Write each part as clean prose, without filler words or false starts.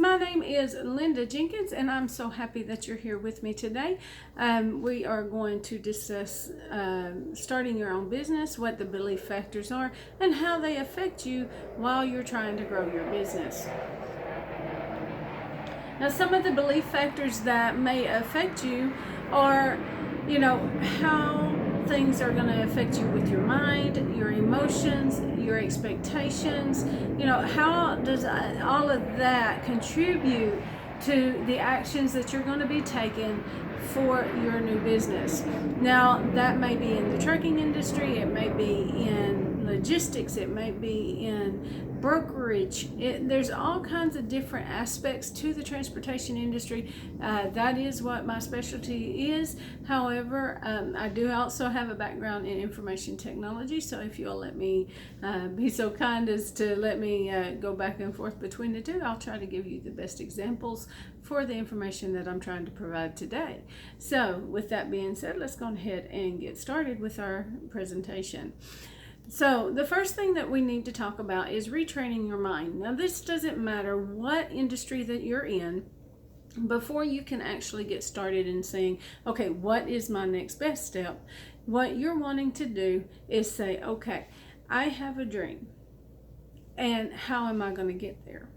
My name is Linda Jenkins, and I'm so happy that you're here with me today. We are going to discuss starting your own business, what the belief factors are, and how they affect you while you're trying to grow your business. Now, some of the belief factors that may affect you are, how things are going to affect you with your mind, your emotions, your expectations. How does all of that contribute to the actions that you're going to be taking for your new business? Now, that may be in the trucking industry, it may be in logistics, it may be in brokerage. There's all kinds of different aspects to the transportation industry. That is what my specialty is. However, I do also have a background in information technology, so if you'll let me be so kind as to let me go back and forth between the two, I'll try to give you the best examples for the information that I'm trying to provide today. So with that being said, let's go ahead and get started with our presentation. So the first thing that we need to talk about is retraining your mind. Now, this doesn't matter what industry that you're in. Before you can actually get started in saying, okay, what is my next best step? What you're wanting to do is say, okay, I have a dream, and how am I going to get there?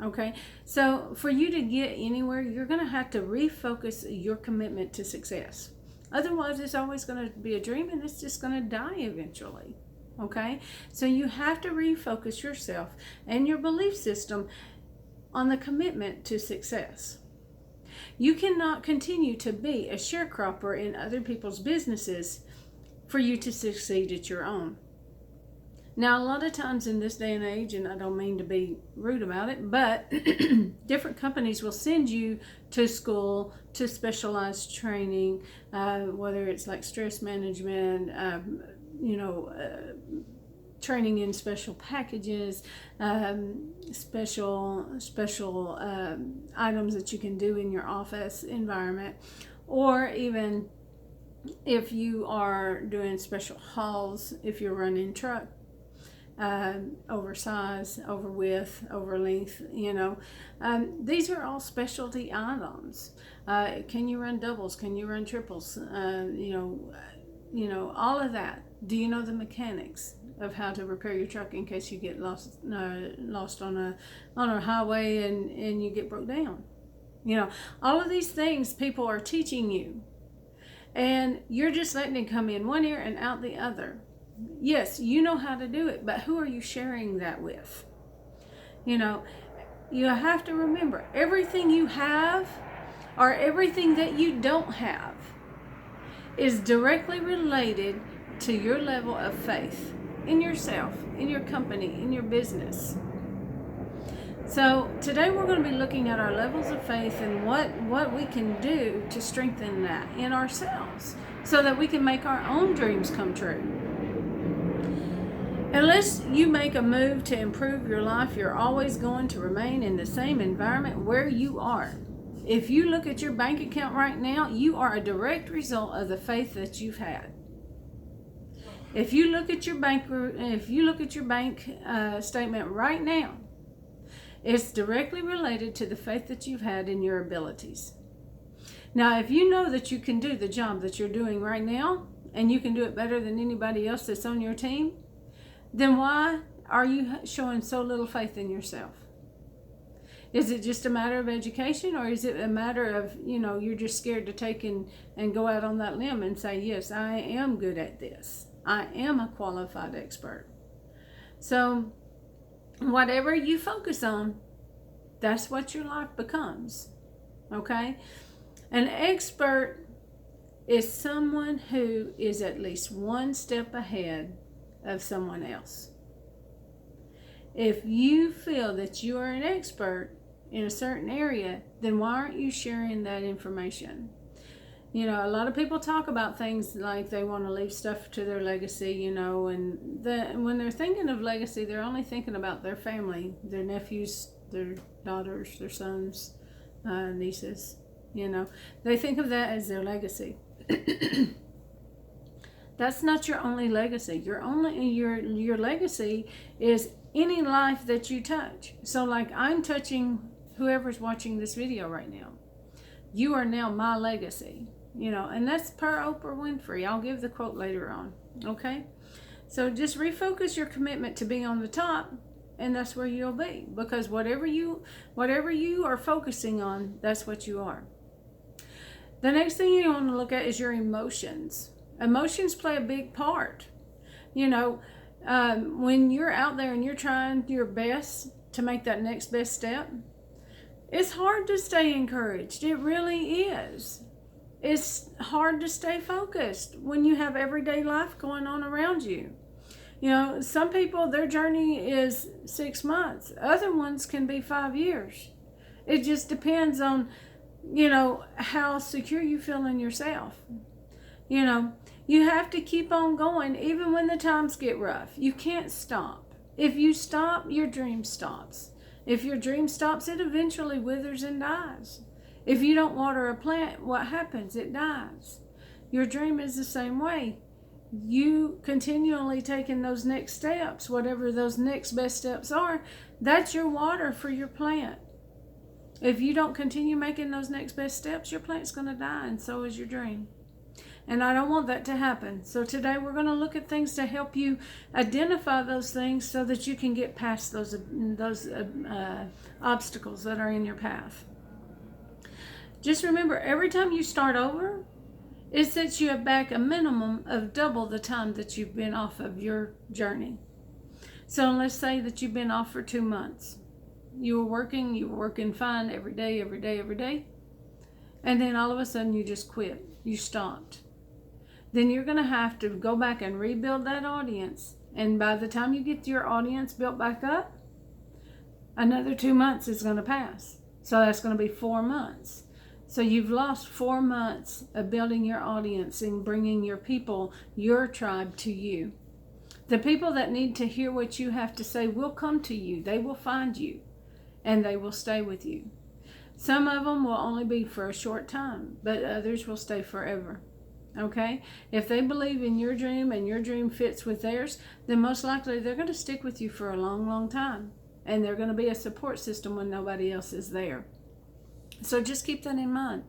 Okay, so for you to get anywhere, you're going to have to refocus your commitment to success. Otherwise, it's always going to be a dream, and it's just going to die eventually. Okay, so you have to refocus yourself and your belief system on the commitment to success. You cannot continue to be a sharecropper in other people's businesses for you to succeed at your own. Now, a lot of times in this day and age, and I don't mean to be rude about it, but different companies will send you to school to specialized training, whether it's like stress management, training in special packages, special items that you can do in your office environment, or even if you are doing special hauls, if you're running truck, over size, over width, over length, these are all specialty items. Can you run doubles? Can you run triples? All of that. Do you know the mechanics of how to repair your truck in case you get lost on a highway and you get broke down? All of these things people are teaching you, and you're just letting it come in one ear and out the other. Yes, you know how to do it, but who are you sharing that with? You have to remember, everything you have or everything that you don't have is directly related to your level of faith in yourself, in your company, in your business. So today we're going to be looking at our levels of faith and what we can do to strengthen that in ourselves so that we can make our own dreams come true. Unless you make a move to improve your life, you're always going to remain in the same environment where you are. If you look at your bank account right now, you are a direct result of the faith that you've had. If you look at your bank statement right now, it's directly related to the faith that you've had in your abilities. Now, if you know that you can do the job that you're doing right now, and you can do it better than anybody else that's on your team, then why are you showing so little faith in yourself? Is it just a matter of education, or is it a matter of, you're just scared to take and go out on that limb and say, yes, I am good at this. I am a qualified expert. So whatever you focus on, that's what your life becomes. Okay? An expert is someone who is at least one step ahead of someone else. If you feel that you are an expert in a certain area, then why aren't you sharing that information? A lot of people talk about things like they want to leave stuff to their legacy, and when they're thinking of legacy, they're only thinking about their family, their nephews, their daughters, their sons, nieces. They think of that as their legacy. That's not your only legacy. Your legacy is any life that you touch. So like I'm touching whoever's watching this video right now. You are now my legacy, and that's per Oprah Winfrey. I'll give the quote later on, okay? So just refocus your commitment to be on the top, and that's where you'll be, because whatever you are focusing on, that's what you are. The next thing you want to look at is your emotions. Emotions play a big part. When you're out there and you're trying your best to make that next best step, it's hard to stay encouraged. It really is. It's hard to stay focused when you have everyday life going on around you. Some people, their journey is 6 months. Other ones can be 5 years. It just depends on, how secure you feel in yourself. You have to keep on going even when the times get rough. You can't stop. If you stop, your dream stops. If your dream stops, it eventually withers and dies. If you don't water a plant, what happens? It dies. Your dream is the same way. You continually taking those next steps, whatever those next best steps are, that's your water for your plant. If you don't continue making those next best steps, your plant's going to die, and so is your dream. And I don't want that to happen. So today we're going to look at things to help you identify those things so that you can get past those obstacles that are in your path. Just remember, every time you start over, it sets you back a minimum of double the time that you've been off of your journey. So let's say that you've been off for 2 months. You were working fine every day. And then all of a sudden you just quit. You stopped. Then you're going to have to go back and rebuild that audience. And by the time you get your audience built back up, another 2 months is going to pass. So that's going to be 4 months. So you've lost 4 months of building your audience and bringing your people, your tribe to you. The people that need to hear what you have to say will come to you. They will find you, and they will stay with you. Some of them will only be for a short time, but others will stay forever. Okay? If they believe in your dream and your dream fits with theirs, then most likely they're going to stick with you for a long, long time. And they're going to be a support system when nobody else is there. So just keep that in mind.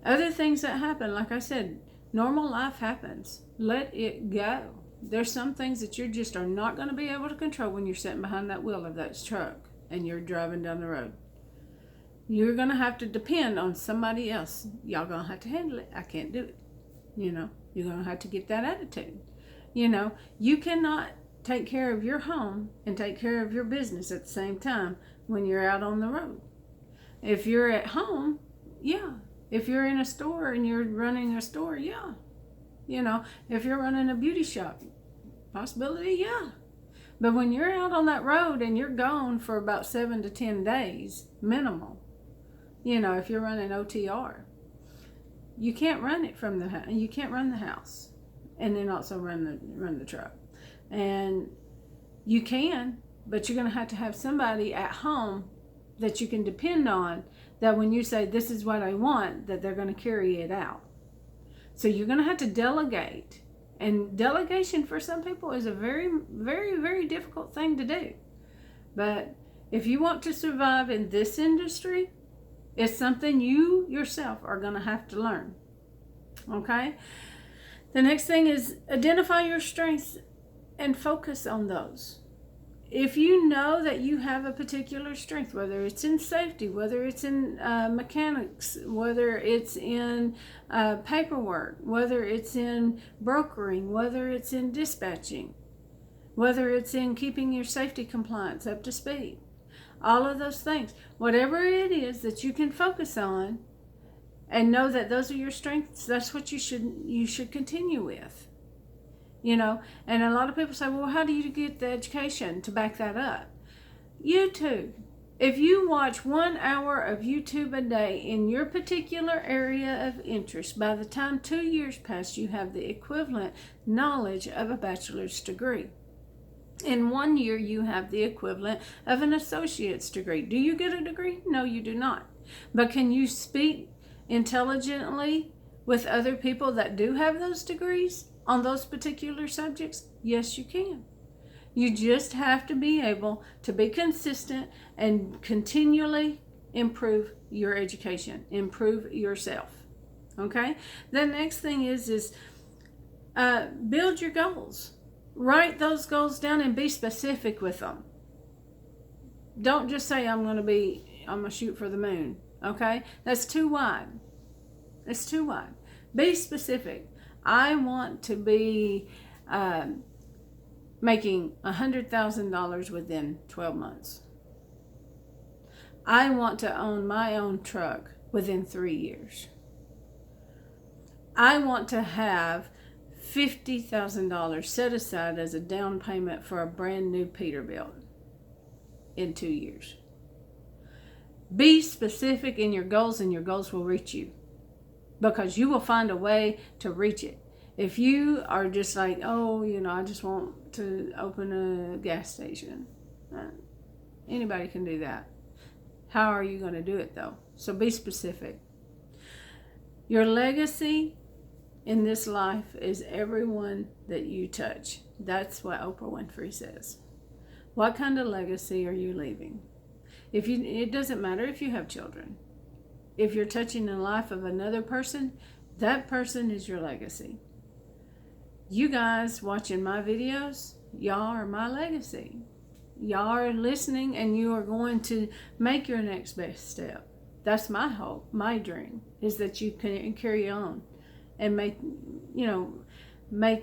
Other things that happen, like I said, normal life happens. Let it go. There's some things that you just are not going to be able to control when you're sitting behind that wheel of that truck and you're driving down the road. You're going to have to depend on somebody else. Y'all going to have to handle it. I can't do it. You're going to have to get that attitude. You cannot take care of your home and take care of your business at the same time when you're out on the road. If you're at home, yeah. If you're in a store and you're running a store, yeah. If you're running a beauty shop, possibility, yeah. But when you're out on that road and you're gone for about 7 to 10 days, minimal, if you're running OTR, you can't run it from the house. You can't run the house and then also run the truck. And you can, but you're going to have somebody at home that you can depend on, that when you say, this is what I want, that they're going to carry it out. So you're going to have to delegate. And delegation for some people is a very, very, very difficult thing to do. But if you want to survive in this industry, it's something you yourself are going to have to learn. Okay? The next thing is identify your strengths and focus on those. If you know that you have a particular strength, whether it's in safety, whether it's in mechanics, whether it's in paperwork, whether it's in brokering, whether it's in dispatching, whether it's in keeping your safety compliance up to speed, all of those things, whatever it is that you can focus on and know that those are your strengths, that's what you should continue with. And a lot of people say, well, how do you get the education to back that up? YouTube. If you watch 1 hour of YouTube a day in your particular area of interest, by the time 2 years pass, you have the equivalent knowledge of a bachelor's degree. In 1 year, you have the equivalent of an associate's degree. Do you get a degree? No, you do not. But can you speak intelligently with other people that do have those degrees on those particular subjects? Yes, you can. You just have to be able to be consistent and continually improve your education, improve yourself. Okay? The next thing is build your goals. Write those goals down and be specific with them. Don't just say I'm gonna shoot for the moon. Okay? That's too wide. It's too wide. Be specific. I want to be making $100,000 within 12 months. I want to own my own truck within 3 years. I want to have $50,000 set aside as a down payment for a brand new Peterbilt in 2 years. Be specific in your goals, and your goals will reach you, because you will find a way to reach it. If you are just like, oh, I just want to open a gas station. Anybody can do that. How are you going to do it though? So be specific. Your legacy in this life is everyone that you touch. That's what Oprah Winfrey says. What kind of legacy are you leaving? It doesn't matter if you have children. If you're touching the life of another person, that person is your legacy. You guys watching my videos, y'all are my legacy. Y'all are listening, and you are going to make your next best step. That's my hope, my dream, is that you can carry on and make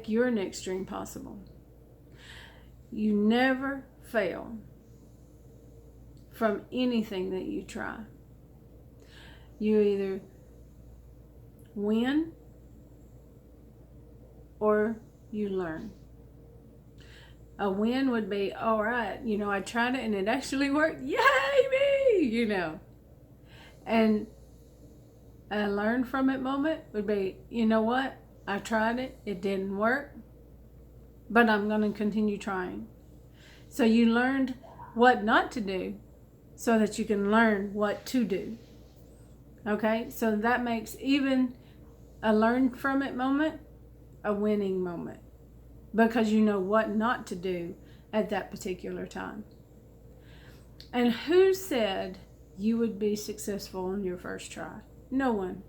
your next dream possible. You never fail from anything that you try. You either win or you learn. A win would be, all right, I tried it and it actually worked. Yay me, And a learn from it moment would be, you know what? I tried it. It didn't work. But I'm going to continue trying. So you learned what not to do so that you can learn what to do. Okay? So that makes even a learn from it moment a winning moment, because you know what not to do at that particular time. And who said you would be successful on your first try? No one.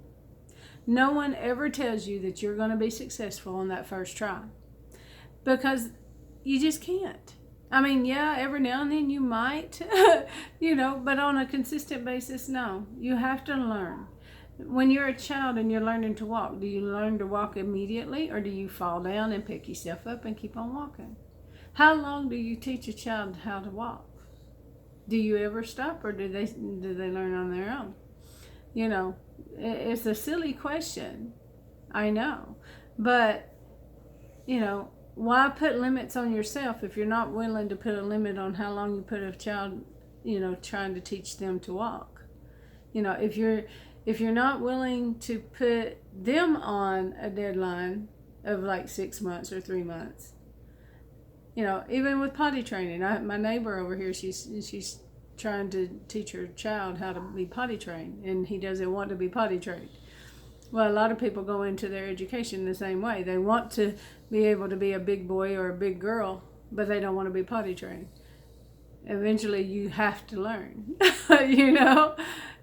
No one ever tells you that you're going to be successful on that first try, because you just can't. I mean, yeah, every now and then you might, but on a consistent basis, no. You have to learn. When you're a child and you're learning to walk, do you learn to walk immediately, or do you fall down and pick yourself up and keep on walking? How long do you teach a child how to walk? Do you ever stop, or do they learn on their own? It's a silly question. I know. But, why put limits on yourself if you're not willing to put a limit on how long you put a child, trying to teach them to walk? If you're not willing to put them on a deadline of like 6 months or 3 months, even with potty training, my neighbor over here, she's trying to teach her child how to be potty trained, and he doesn't want to be potty trained. Well, a lot of people go into their education the same way. They want to be able to be a big boy or a big girl, but they don't want to be potty trained. Eventually, you have to learn,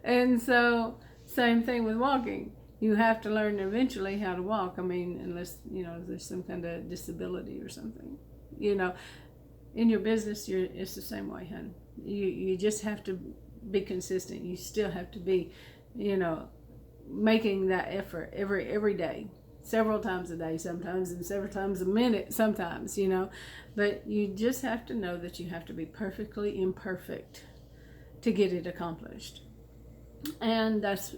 And so, same thing with walking. You have to learn eventually how to walk. I mean, unless, there's some kind of disability or something. In your business, it's the same way, hon. You just have to be consistent. You still have to be, making that effort every day, several times a day sometimes, and several times a minute sometimes, But you just have to know that you have to be perfectly imperfect to get it accomplished. And that's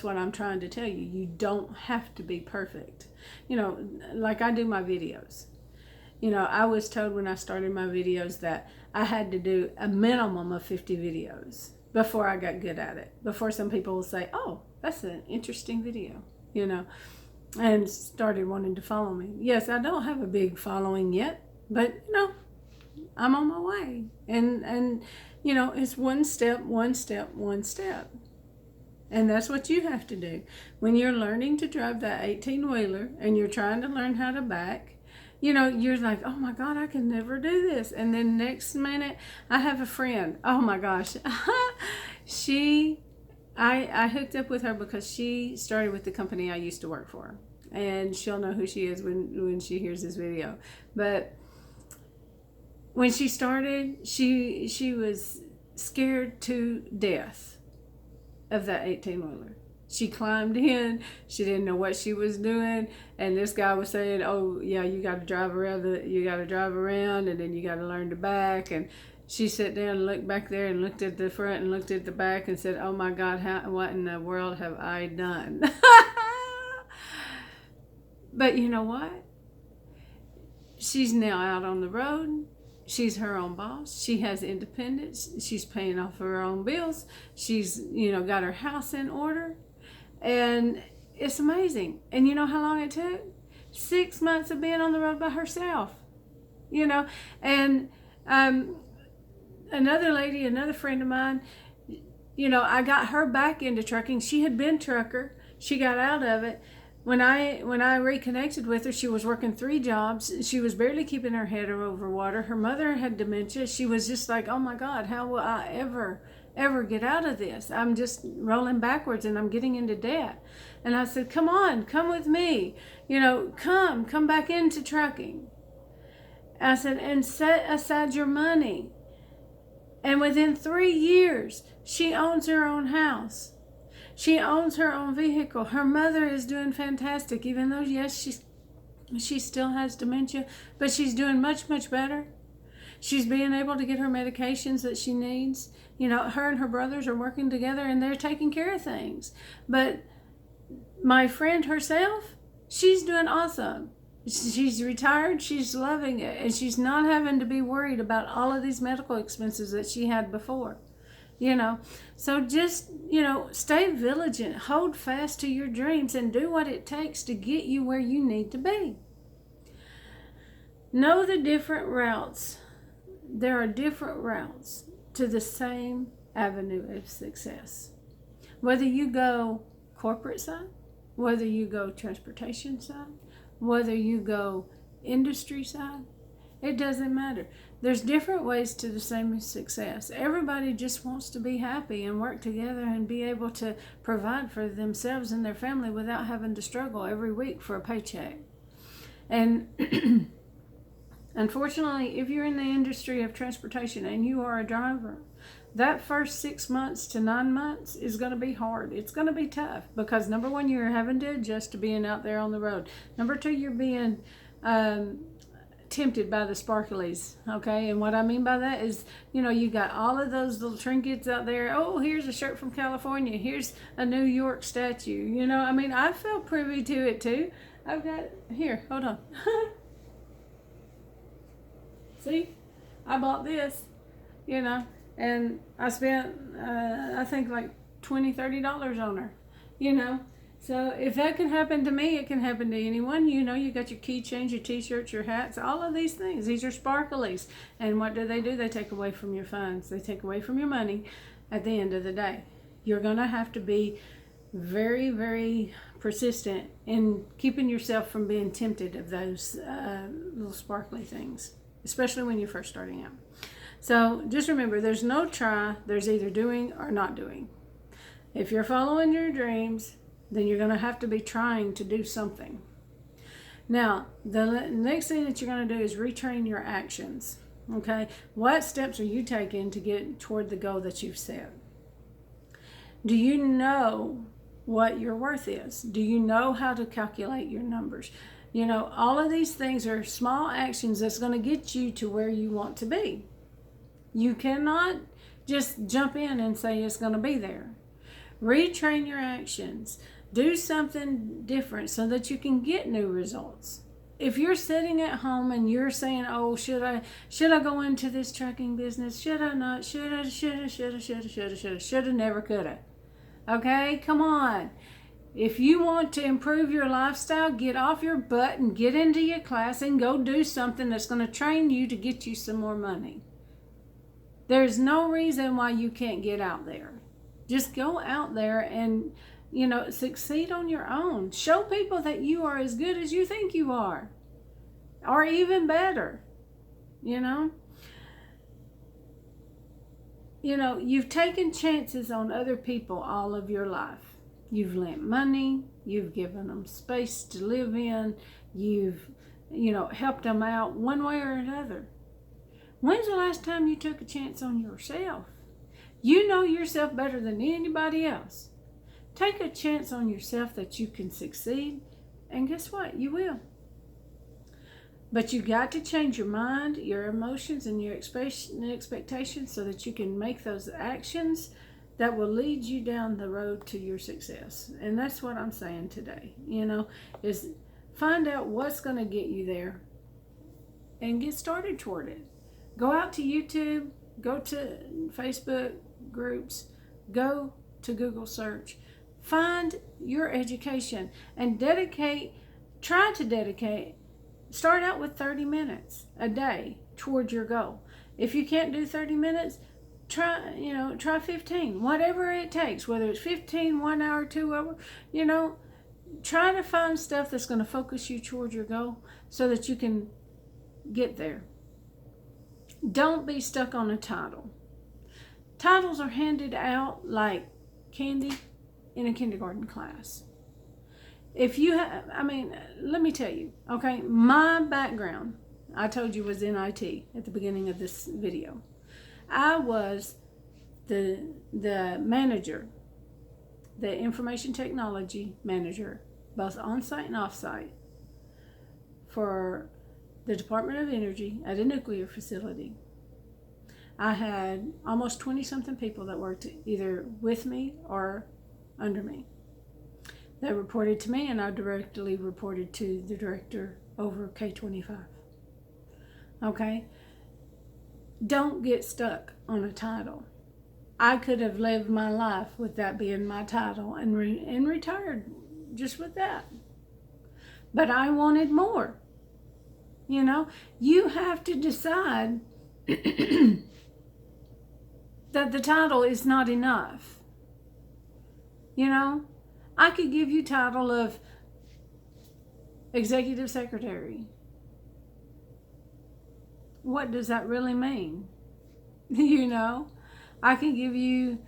what I'm trying to tell you. You don't have to be perfect. Like I do my videos. I was told when I started my videos that I had to do a minimum of 50 videos before I got good at it. Before some people will say, oh, that's an interesting video, and started wanting to follow me. Yes, I don't have a big following yet, but, I'm on my way. And it's one step. And that's what you have to do. When you're learning to drive that 18-wheeler and you're trying to learn how to back, you're like, oh my God, I can never do this. And then next minute, I have a friend. Oh my gosh. I hooked up with her because she started with the company I used to work for. And she'll know who she is when she hears this video. But when she started, she was scared to death of that 18-wheeler. She climbed in. She didn't know what she was doing, and this guy was saying, "Oh, yeah, you got to drive around and then you got to learn to back." And she sat down and looked back there and looked at the front and looked at the back and said, "Oh my God, what in the world have I done?" But you know what? She's now out on the road. She's her own boss. She has independence. She's paying off her own bills. She's, got her house in order. And it's amazing. And you know how long it took? 6 months of being on the road by herself. And another friend of mine, I got her back into trucking. She had been trucker. She got out of it. When I reconnected with her, she was working 3 jobs. She was barely keeping her head over water. Her mother had dementia. She was just like, oh my God, how will I ever get out of this? I'm just rolling backwards and I'm getting into debt. And I said, come on, come with me. Come back into trucking. I said, and set aside your money. And within 3 years, she owns her own house. She owns her own vehicle. Her mother is doing fantastic, even though, yes, she still has dementia, but she's doing much, much better. She's being able to get her medications that she needs. Her and her brothers are working together and they're taking care of things. But my friend herself, she's doing awesome. She's retired. She's loving it. And she's not having to be worried about all of these medical expenses that she had before. So just, stay vigilant, hold fast to your dreams, and do what it takes to get you where you need to be. Know the different routes. There are different routes to the same avenue of success. Whether you go corporate side, whether you go transportation side, whether you go industry side, it doesn't matter. There's different ways to the same success. Everybody just wants to be happy and work together and be able to provide for themselves and their family without having to struggle every week for a paycheck. And unfortunately, if you're in the industry of transportation and you are a driver, that first 6 months to 9 months is going to be hard. It's going to be tough because, number one, you're having to adjust to being out there on the road. Number two, you're being tempted by the sparklies, okay? And what I mean by that is, you got all of those little trinkets out there. Oh, here's a shirt from California. Here's a New York statue. I feel privy to it too. I've got, here, hold on. See, I bought this, and I spent, I think like $20-$30 on her, So if that can happen to me, it can happen to anyone. You got your keychains, your t-shirts, your hats, all of these things. These are sparklies. And what do? They take away from your funds. They take away from your money at the end of the day. You're going to have to be very, very persistent in keeping yourself from being tempted of those little sparkly things, especially when you're first starting out. So just remember, there's no try. There's either doing or not doing. If you're following your dreams, then you're going to have to be trying to do something. Now, the next thing that you're going to do is retrain your actions. Okay? What steps are you taking to get toward the goal that you've set? Do you know what your worth is? Do you know how to calculate your numbers? All of these things are small actions that's going to get you to where you want to be. You cannot just jump in and say it's going to be there. Retrain your actions. Do something different so that you can get new results. If you're sitting at home and you're saying, oh, should I go into this trucking business? Should I not? Shoulda, never coulda. Okay, come on. If you want to improve your lifestyle, get off your butt and get into your class and go do something that's going to train you to get you some more money. There's no reason why you can't get out there. Just go out there and, succeed on your own. Show people that you are as good as you think you are, or even better, you've taken chances on other people all of your life. You've lent money, you've given them space to live in, you've, helped them out one way or another. When's the last time you took a chance on yourself? You know yourself better than anybody else. Take a chance on yourself that you can succeed, and guess what? You will. But you got to change your mind, your emotions, and your expectations so that you can make those actions that will lead you down the road to your success. And that's what I'm saying today, is find out what's going to get you there and get started toward it. Go out to YouTube, go to Facebook groups, go to Google search. Find your education and try to dedicate. Start out with 30 minutes a day toward your goal. If you can't do 30 minutes, try 15, whatever it takes, whether it's 15, 1 hour, 2 hours, try to find stuff that's going to focus you toward your goal so that you can get there. Don't be stuck on a title. Titles are handed out like candy in a kindergarten class. If you have, let me tell you, okay, my background, I told you, was in IT at the beginning of this video. I was the manager, the information technology manager, both on-site and off-site, for the Department of Energy at a nuclear facility. I had almost 20-something people that worked either with me or under me. They reported to me, and I directly reported to the director over K25. Okay? Don't get stuck on a title. I could have lived my life with that being my title and retired just with that. But I wanted more. You have to decide that the title is not enough. I could give you title of executive secretary. What does that really mean? I can give you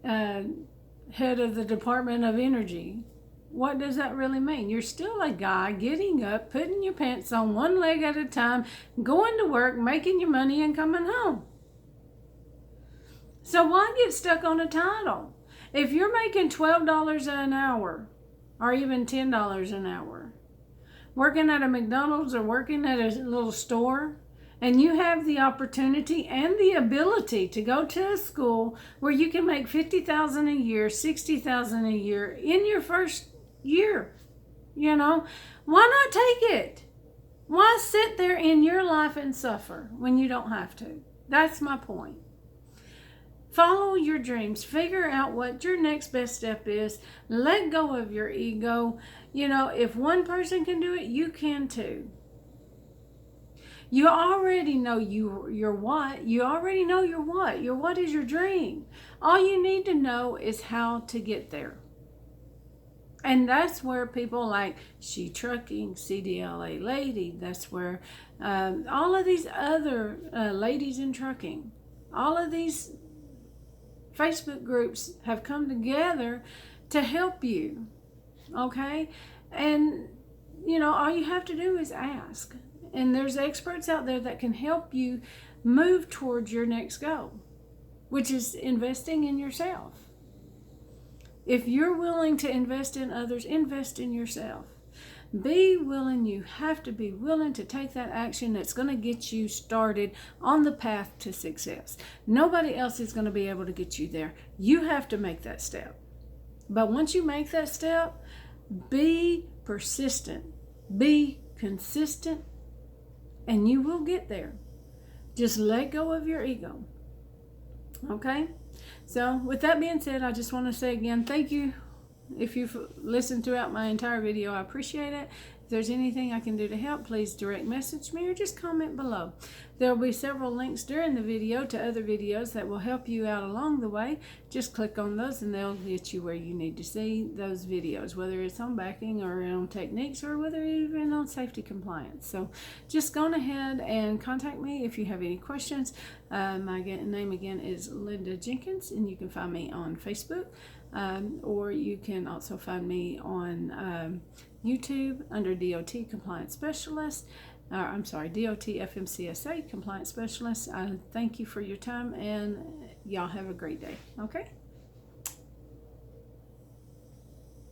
head of the Department of Energy. What does that really mean? You're still a guy getting up, putting your pants on one leg at a time, going to work, making your money, and coming home. So why get stuck on a title? If you're making $12 an hour or even $10 an hour, working at a McDonald's or working at a little store, and you have the opportunity and the ability to go to a school where you can make $50,000 a year, $60,000 a year in your first year, why not take it? Why sit there in your life and suffer when you don't have to? That's my point. Follow your dreams. Figure out what your next best step is. Let go of your ego. If one person can do it, you can too. You already know your what. You already know your what. Your what is your dream. All you need to know is how to get there. And that's where people like She Trucking, CDLA Lady, that's where all of these other ladies in trucking, all of these Facebook groups have come together to help you, okay? And, all you have to do is ask. And there's experts out there that can help you move towards your next goal, which is investing in yourself. If you're willing to invest in others, invest in yourself. Be willing, you have to be willing to take that action that's going to get you started on the path to success. Nobody else is going to be able to get you there. You have to make that step. But once you make that step, be persistent, be consistent, and you will get there. Just let go of your ego. Okay? So with that being said, I just want to say again, thank you. If you've listened throughout my entire video, I appreciate it. there's anything I can do to help, please direct message me or just comment below. There will be several links during the video to other videos that will help you out along the way. Just click on those and they'll get you where you need to see those videos, whether it's on backing or on techniques or whether even on safety compliance. So just go on ahead and contact me if you have any questions. My name again is Linda Jenkins, and you can find me on Facebook, or you can also find me on YouTube under DOT Compliance Specialist. I'm sorry, DOT FMCSA Compliance Specialist. Thank you for your time, and y'all have a great day. Okay?